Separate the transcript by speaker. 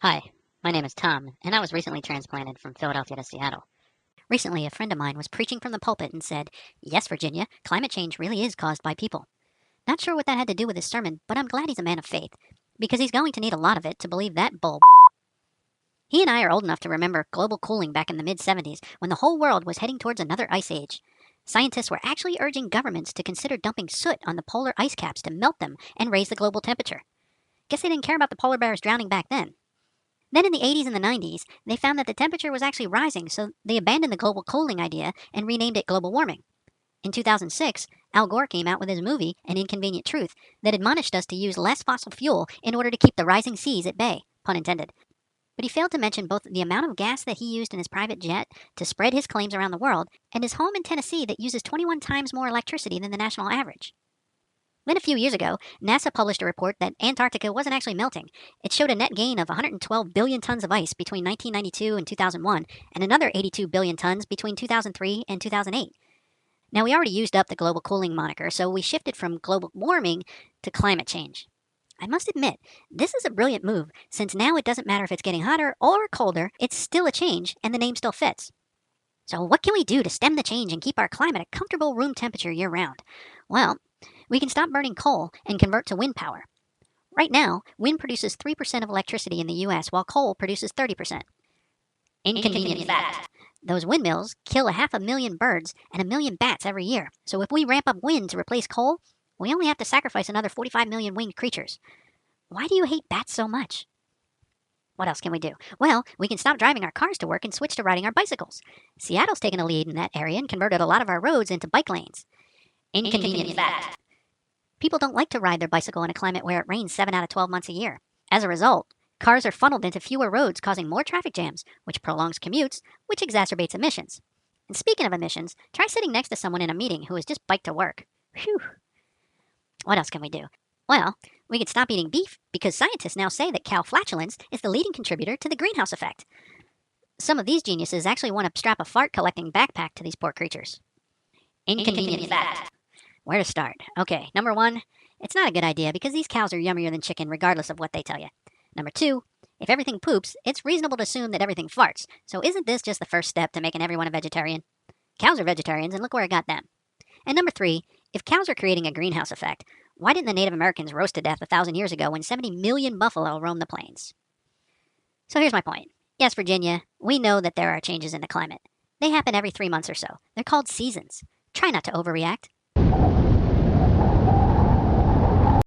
Speaker 1: Hi, my name is Tom, and I was recently transplanted from Philadelphia to Seattle. Recently, a friend of mine was preaching from the pulpit and said, "Yes, Virginia, climate change really is caused by people." Not sure what that had to do with his sermon, but I'm glad he's a man of faith, because he's going to need a lot of it to believe that bull. He and I are old enough to remember global cooling back in the mid 70s when the whole world was heading towards another ice age. Scientists were actually urging governments to consider dumping soot on the polar ice caps to melt them and raise the global temperature. Guess they didn't care about the polar bears drowning back then. Then in the 80s and the 90s, they found that the temperature was actually rising, so they abandoned the global cooling idea and renamed it global warming. In 2006, Al Gore came out with his movie, An Inconvenient Truth, that admonished us to use less fossil fuel in order to keep the rising seas at bay, pun intended. But he failed to mention both the amount of gas that he used in his private jet to spread his claims around the world and his home in Tennessee that uses 21 times more electricity than the national average. Then a few years ago, NASA published a report that Antarctica wasn't actually melting. It showed a net gain of 112 billion tons of ice between 1992 and 2001, and another 82 billion tons between 2003 and 2008. Now, we already used up the global cooling moniker, so we shifted from global warming to climate change. I must admit, this is a brilliant move, since now it doesn't matter if it's getting hotter or colder, it's still a change, and the name still fits. So, what can we do to stem the change and keep our climate at comfortable room temperature year round? Well, we can stop burning coal and convert to wind power. Right now, wind produces 3% of electricity in the US while coal produces 30%. Inconvenient fact. Those windmills kill 500,000 birds and 1 million bats every year. So if we ramp up wind to replace coal, we only have to sacrifice another 45 million winged creatures. Why do you hate bats so much? What else can we do? Well, we can stop driving our cars to work and switch to riding our bicycles. Seattle's taken a lead in that area and converted a lot of our roads into bike lanes. Inconvenient fact. People don't like to ride their bicycle in a climate where it rains 7 out of 12 months a year. As a result, cars are funneled into fewer roads, causing more traffic jams, which prolongs commutes, which exacerbates emissions. And speaking of emissions, try sitting next to someone in a meeting who has just biked to work. Phew. What else can we do? Well, we could stop eating beef because scientists now say that cow flatulence is the leading contributor to the greenhouse effect. Some of these geniuses actually want to strap a fart collecting backpack to these poor creatures. Inconvenient fact. Where to start? Okay, number 1, it's not a good idea because these cows are yummier than chicken regardless of what they tell you. Number 2, if everything poops, it's reasonable to assume that everything farts, so isn't this just the first step to making everyone a vegetarian? Cows are vegetarians, and look where it got them. And number 3, if cows are creating a greenhouse effect, why didn't the Native Americans roast to death 1,000 years ago when 70 million buffalo roamed the plains? So here's my point. Yes, Virginia, we know that there are changes in the climate. They happen every 3 months or so. They're called seasons. Try not to overreact.